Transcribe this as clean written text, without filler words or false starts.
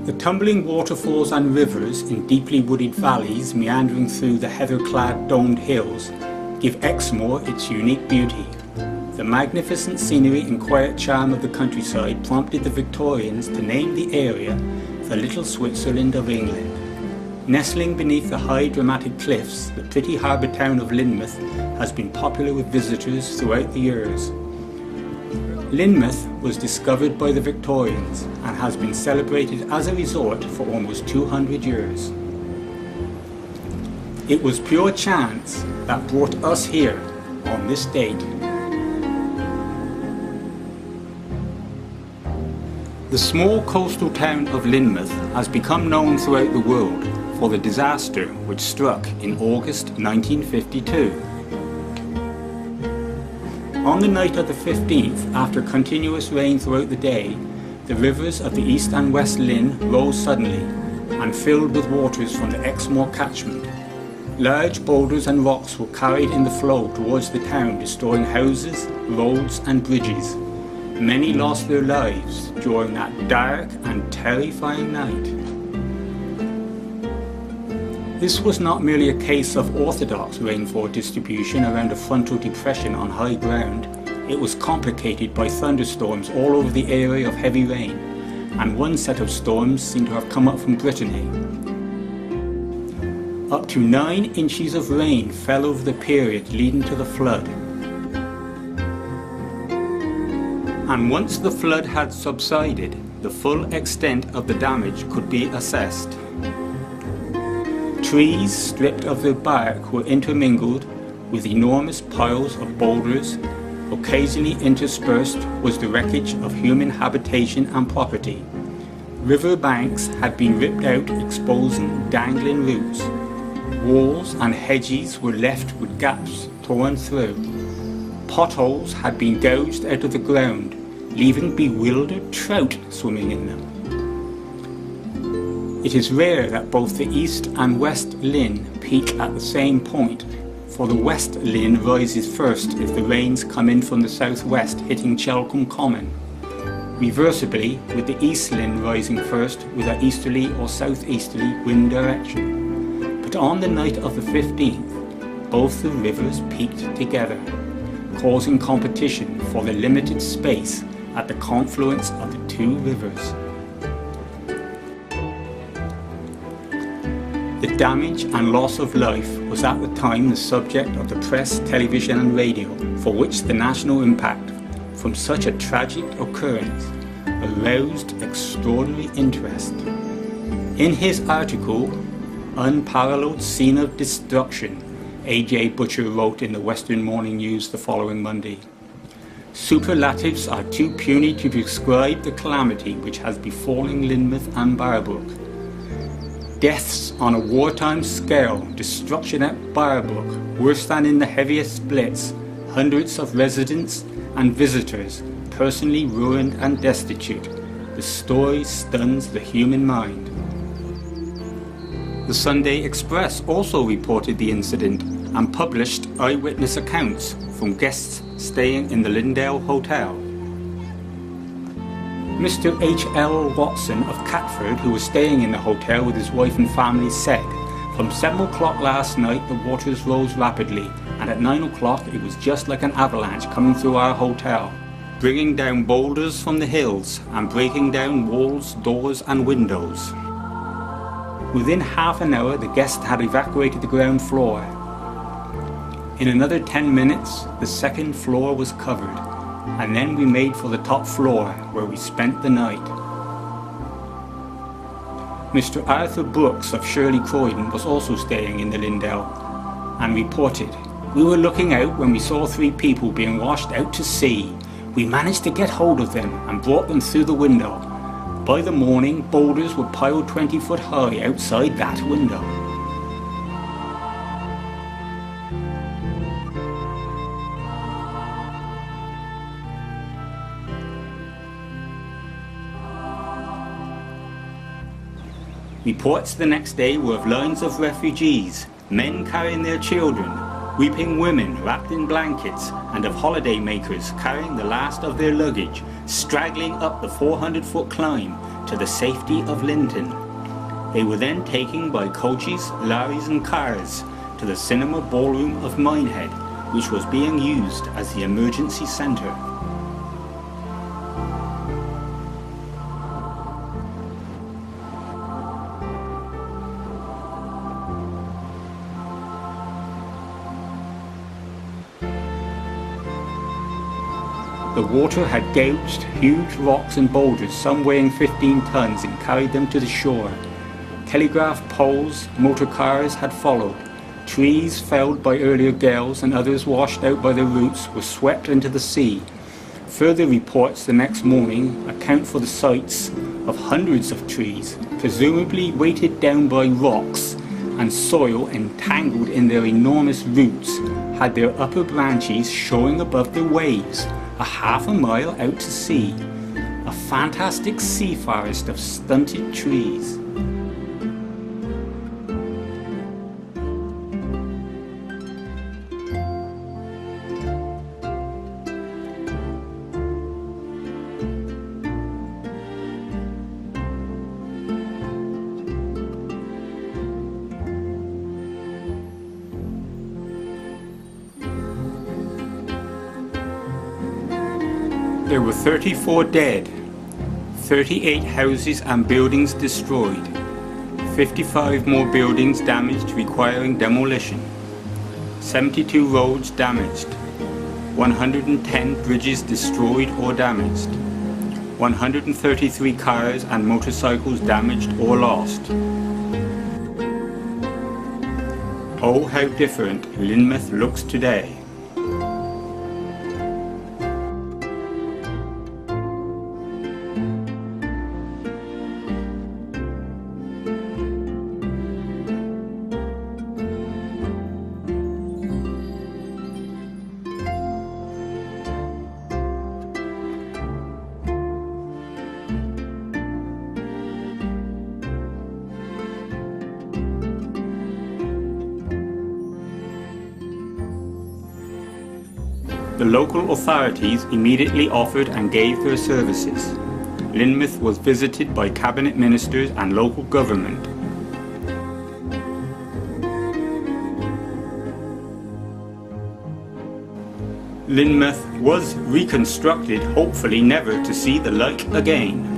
The tumbling waterfalls and rivers in deeply wooded valleys meandering through the heather-clad domed hills give Exmoor its unique beauty. The magnificent scenery and quiet charm of the countryside prompted the Victorians to name the area the Little Switzerland of England. Nestling beneath the high dramatic cliffs, the pretty harbour town of Lynmouth has been popular with visitors throughout the years. Lynmouth was discovered by the Victorians and has been celebrated as a resort for almost 200 years. It was pure chance that brought us here on this date. The small coastal town of Lynmouth has become known throughout the world for the disaster which struck in August 1952. On the night of the 15th, after continuous rain throughout the day, the rivers of the East and West Lynn rose suddenly and filled with waters from the Exmoor catchment. Large boulders and rocks were carried in the flow towards the town, destroying houses, roads and bridges. Many lost their lives during that dark and terrifying night. This was not merely a case of orthodox rainfall distribution around a frontal depression on high ground. It was complicated by thunderstorms all over the area of heavy rain, and one set of storms seemed to have come up from Brittany. Up to 9 inches of rain fell over the period leading to the flood. And once the flood had subsided, the full extent of the damage could be assessed. Trees stripped of their bark were intermingled with enormous piles of boulders. Occasionally interspersed was the wreckage of human habitation and property. River banks had been ripped out, exposing dangling roots. Walls and hedges were left with gaps torn through. Potholes had been gouged out of the ground, leaving bewildered trout swimming in them. It is rare that both the East and West Lynn peak at the same point, for the West Lynn rises first if the rains come in from the southwest, hitting Chelcombe Common. Reversibly, with the East Lynn rising first with an easterly or southeasterly wind direction. But on the night of the 15th, both the rivers peaked together, causing competition for the limited space at the confluence of the two rivers. The damage and loss of life was at the time the subject of the press, television and radio, for which the national impact from such a tragic occurrence aroused extraordinary interest. In his article, Unparalleled Scene of Destruction, A.J. Butcher wrote in the Western Morning News the following Monday, "Superlatives are too puny to describe the calamity which has befallen Lynmouth and Barbrook. Deaths on a wartime scale, destruction at Barbrook, worse than in the heaviest splits, hundreds of residents and visitors personally ruined and destitute. The story stuns the human mind." The Sunday Express also reported the incident and published eyewitness accounts from guests staying in the Lindale Hotel. Mr. H.L. Watson of Catford, who was staying in the hotel with his wife and family, said, "From 7 o'clock last night the waters rose rapidly, and at 9 o'clock it was just like an avalanche coming through our hotel, bringing down boulders from the hills and breaking down walls, doors and windows." Within half an hour the guests had evacuated the ground floor. In another 10 minutes the second floor was covered, and then we made for the top floor, where we spent the night. Mr. Arthur Brooks of Shirley Croydon was also staying in the Lindale and reported, "We were looking out when we saw 3 people being washed out to sea. We managed to get hold of them and brought them through the window. By the morning, boulders were piled 20 foot high outside that window." Reports the next day were of lines of refugees, men carrying their children, weeping women wrapped in blankets, and of holiday makers carrying the last of their luggage, straggling up the 400-foot climb to the safety of Linton. They were then taken by coaches, lorries and cars to the cinema ballroom of Minehead, which was being used as the emergency centre. The water had gouged huge rocks and boulders, some weighing 15 tons, and carried them to the shore. Telegraph poles, motor cars had followed. Trees felled by earlier gales and others washed out by their roots were swept into the sea. Further reports the next morning account for the sights of hundreds of trees, presumably weighted down by rocks and soil entangled in their enormous roots, had their upper branches showing above the waves, a half a mile out to sea. A fantastic sea forest of stunted trees. There were 34 dead, 38 houses and buildings destroyed, 55 more buildings damaged requiring demolition, 72 roads damaged, 110 bridges destroyed or damaged, 133 cars and motorcycles damaged or lost. Oh, how different Lynmouth looks today. The local authorities immediately offered and gave their services. Lynmouth was visited by cabinet ministers and local government. Lynmouth was reconstructed, hopefully never to see the like again.